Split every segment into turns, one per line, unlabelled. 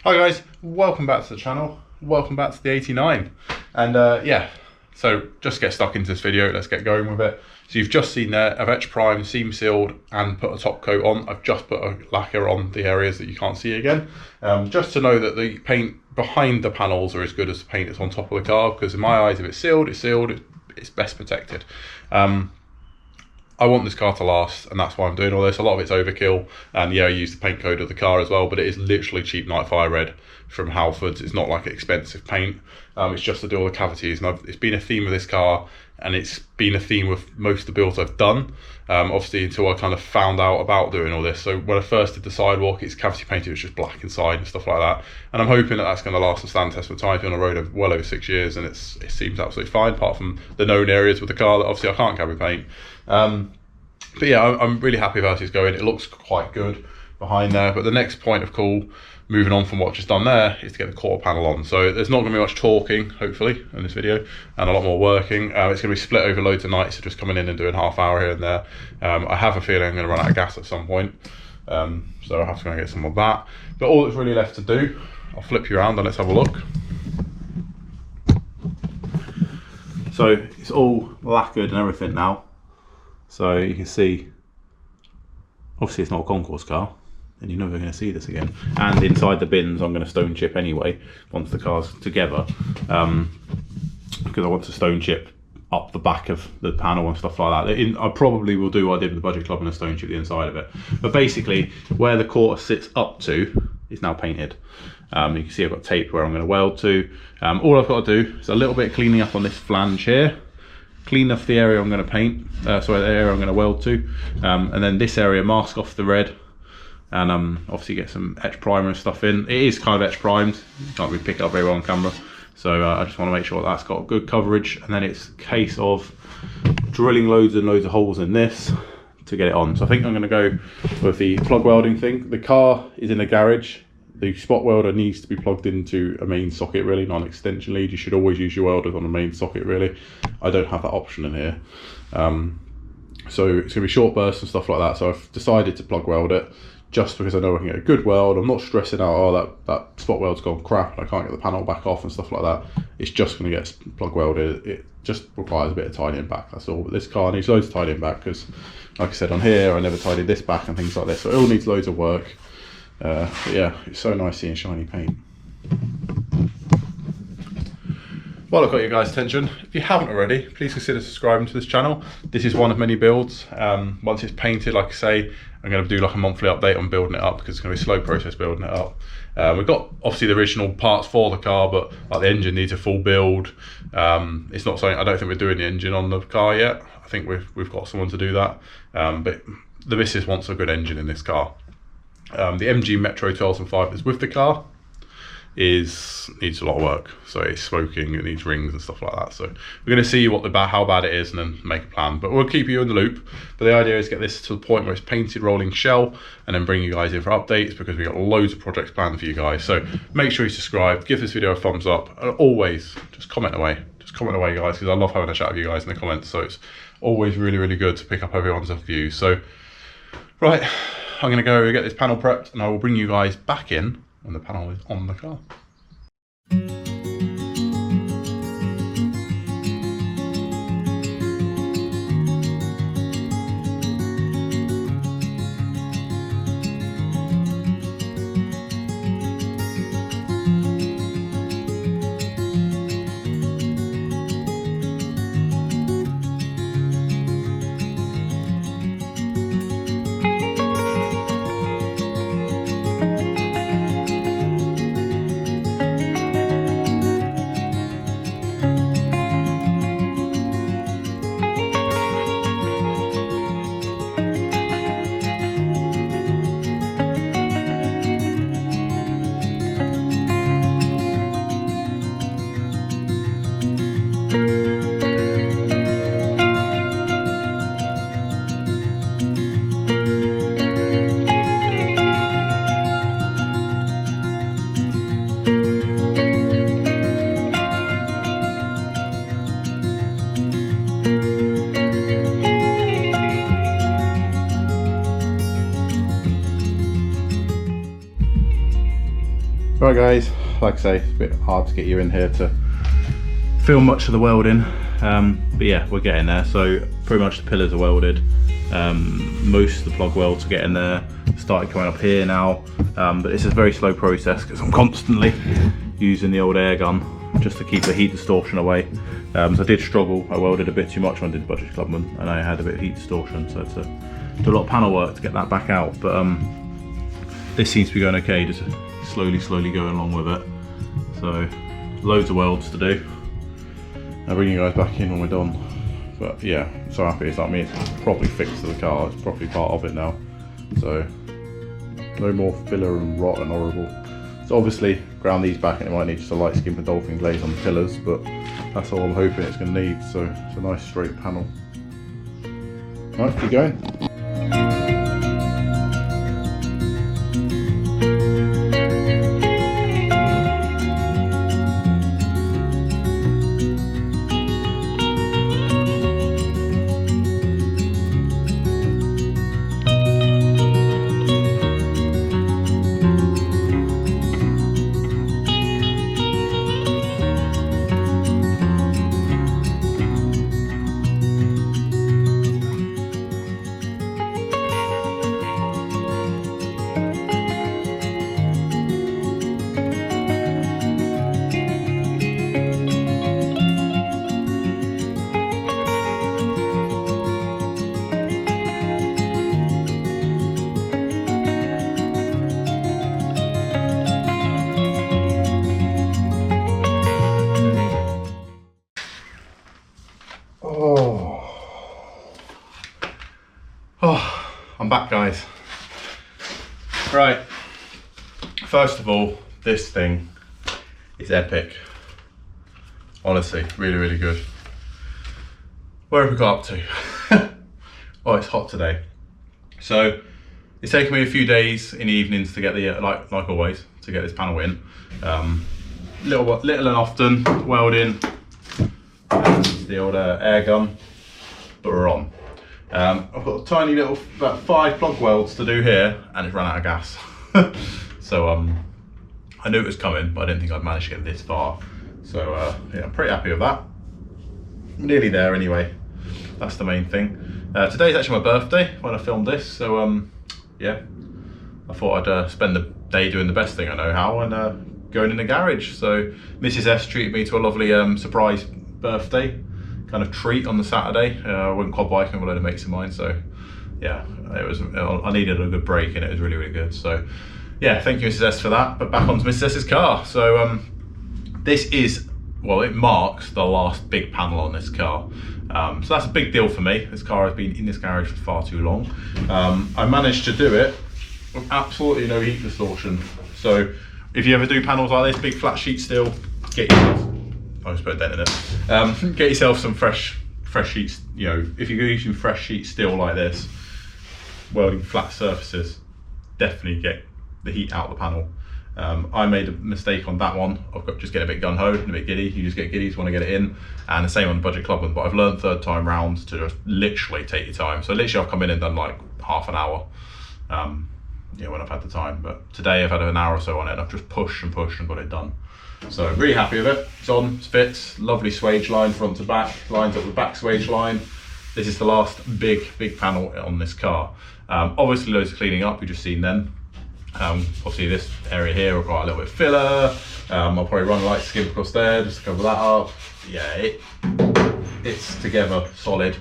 Hi guys, welcome back to the channel. Welcome back to the 89. And yeah, so just get stuck into this video. Let's get going with it. So you've just seen there, I've etched primed, seam sealed and put a top coat on. I've just put a lacquer on the areas that you can't see again. Just to know that the paint behind the panels are as good as the paint that's on top of the car, because in my eyes, if it's sealed, it's best protected. I want this car to last, and that's why I'm doing all this. A lot of it's overkill, and yeah, I use the paint code of the car as well, but it is literally cheap night fire red from Halfords. It's not like expensive paint. It's just to do all the cavities, and it's been a theme of this car, and it's been a theme with most of the builds I've done, obviously until I kind of found out about doing all this. So when I first did the sidewalk, it's cavity painted, it was just black inside and stuff like that, and I'm hoping that that's going to last and stand the test of time. I've been on the road well over 6 years, and it seems absolutely fine, apart from the known areas with the car that obviously I can't cavity paint. But yeah, I'm really happy with how it's going. It looks quite good behind there. But the next point of call, moving on from what I've just done there, is to get the quarter panel on. So there's not going to be much talking, hopefully, in this video, and a lot more working. It's going to be split over loads of nights, so just coming in and doing half hour here and there. I have a feeling I'm going to run out of gas at some point, so I'll have to go and get some of that. But all that's really left to do, I'll flip you around and let's have a look. So it's all lacquered and everything now. So you can see, obviously it's not a concourse car, and you're never going to see this again. And inside the bins I'm going to stone chip anyway, once the car's together, because I want to stone chip up the back of the panel and stuff like that. I probably will do what I did with the Budget Club and a stone chip the inside of it. But basically, where the quarter sits up to is now painted. You can see I've got tape where I'm going to weld to. All I've got to do is a little bit of cleaning up on this flange here. Clean off the area I'm going to paint, the area I'm going to weld to, and then this area mask off the red, and obviously get some etch primer and stuff in. It is kind of etch primed, you can't really pick it up very well on camera, so I just want to make sure that's got good coverage, and then it's a case of drilling loads and loads of holes in this to get it on. So I think I'm going to go with the plug welding thing. The car is in a garage. The spot welder needs to be plugged into a main socket, really, not an extension lead. You should always use your welders on a main socket, really. I don't have that option in here. So it's going to be short bursts and stuff like that. So I've decided to plug weld it just because I know I can get a good weld. I'm not stressing out, oh, that spot weld's gone crap and I can't get the panel back off and stuff like that. It's just going to get plug welded. It just requires a bit of tidying back, that's all. But this car needs loads of tidying back because, like I said on here, I never tidied this back and things like this. So it all needs loads of work. But yeah, it's so nice seeing shiny paint. While I've got your guys' attention, if you haven't already, please consider subscribing to this channel. This is one of many builds. Once it's painted, like I say, I'm going to do like a monthly update on building it up, because it's going to be a slow process building it up. We've got obviously the original parts for the car, but like the engine needs a full build. It's not something, I don't think we're doing the engine on the car yet. I think we've got someone to do that. But the missus wants a good engine in this car. The MG Metro 1205 that's with the car needs a lot of work. So it's smoking, it needs rings and stuff like that. So we're going to see how bad it is and then make a plan. But we'll keep you in the loop. But the idea is to get this to the point where it's painted, rolling shell, and then bring you guys in for updates, because we've got loads of projects planned for you guys. So make sure you subscribe, give this video a thumbs up, and always just comment away. Just comment away, guys, because I love having a chat with you guys in the comments. So it's always really, really good to pick up everyone's views. So, right. I'm going to go get this panel prepped, and I will bring you guys back in when the panel is on the car. Right guys, like I say, it's a bit hard to get you in here to film much of the welding, but yeah, we're getting there. So pretty much the pillars are welded, most of the plug welds are getting there, started coming up here now, but it's a very slow process because I'm constantly using the old air gun just to keep the heat distortion away. So I did struggle, I welded a bit too much when I did the budget clubman and I had a bit of heat distortion, so I had to do a lot of panel work to get that back out, but this seems to be going okay, just slowly going along with it. So loads of welds to do. I'll bring you guys back in when we're done. But yeah, I'm so happy. It's like me, it's properly fixed to the car. It's properly part of it now. So no more filler and rot and horrible. So obviously ground these back and it might need just a light skin Godolphin glaze on the pillars, but that's all I'm hoping it's going to need. So it's a nice straight panel. Right, keep going. Oh, I'm back guys. Right, first of all, this thing is epic. Honestly, really good. Where have we got up to? Oh, it's hot today. So it's taken me a few days in the evenings to get the, like always, to get this panel in. Little and often, welding, the old air gun, but we're on. I've got a tiny little, about 5 plug welds to do here, and it's run out of gas. So I knew it was coming, but I didn't think I'd manage to get this far. So yeah, I'm pretty happy with that. I'm nearly there anyway. That's the main thing. Today's actually my birthday when I filmed this, so yeah, I thought I'd spend the day doing the best thing I know how and going in the garage. So Mrs S treated me to a lovely surprise birthday kind of treat on the Saturday. I went quad biking with a load of mates of mine, so yeah, I needed a good break and it was really good. So yeah, thank you Mrs S for that. But back onto Mrs S's car. So this is, well, it marks the last big panel on this car. So that's a big deal for me. This car has been in this garage for far too long. I managed to do it with absolutely no heat distortion. So if you ever do panels like this, big flat sheet steel, get yourself, I just put a dent in it. Get yourself some fresh sheets. You know, if you're using fresh sheet steel like this, welding flat surfaces, definitely get the heat out of the panel. I made a mistake on that one. I've got just get a bit gun ho and a bit giddy. You just get giddy, you want to get it in, and the same on the budget club one. But I've learned third time round to just literally take your time. So literally, I've come in and done like half an hour. Yeah, when I've had the time. But today I've had an hour or so on it, and I've just pushed and got it done. So really happy with it. It's on, it fits, lovely swage line front to back, lines up the back swage line. This is the last big panel on this car. Obviously loads of cleaning up, you've just seen then. Obviously this area here I've got a little bit of filler. I'll probably run a light skim across there just to cover that up. Yeah, it's together, solid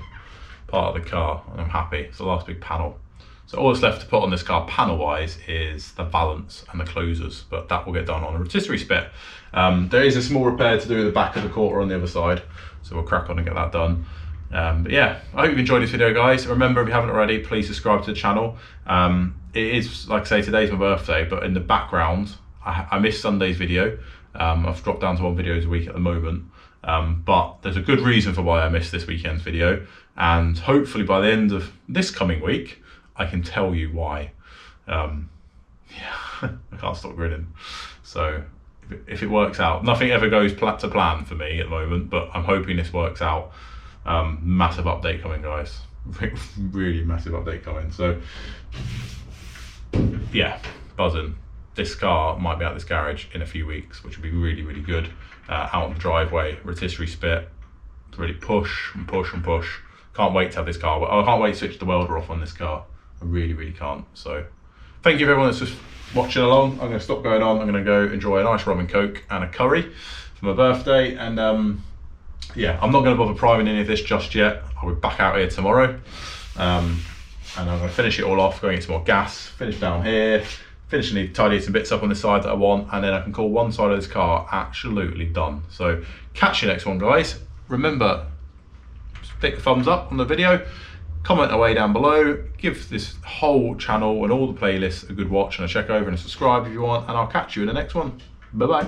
part of the car, and I'm happy. It's the last big panel. So all that's left to put on this car panel wise is the valance and the closers, but that will get done on a rotisserie spit. There is a small repair to do with the back of the quarter on the other side, so we'll crack on and get that done. But yeah, I hope you've enjoyed this video guys. Remember, if you haven't already, please subscribe to the channel. It is, like I say, today's my birthday, but in the background, I missed Sunday's video. I've dropped down to 1 video a week at the moment. But there's a good reason for why I missed this weekend's video, and hopefully by the end of this coming week, I can tell you why. Yeah, I can't stop grinning. So if it works out, nothing ever goes to plan for me at the moment, but I'm hoping this works out. Massive update coming, guys. Really massive update coming. So yeah, buzzing. this car might be out this garage in a few weeks, which would be really, really good. Out on the driveway, rotisserie spit, to really push and push and push. Can't wait to have this car. I can't wait to switch the welder off on this car. I really, really can't. So thank you for everyone that's just watching along. I'm going to stop going on. I'm going to go enjoy a nice rum and coke and a curry for my birthday. And yeah, I'm not going to bother priming any of this just yet. I'll be back out here tomorrow. And I'm going to finish it all off, going into more gas, finish down here, finishing tidying some bits up on the side that I want, and then I can call one side of this car absolutely done. So catch you next one, guys. Remember, stick a thumbs up on the video, comment away down below, give this whole channel and all the playlists a good watch and a check over and a subscribe if you want, and I'll catch you in the next one. Bye bye.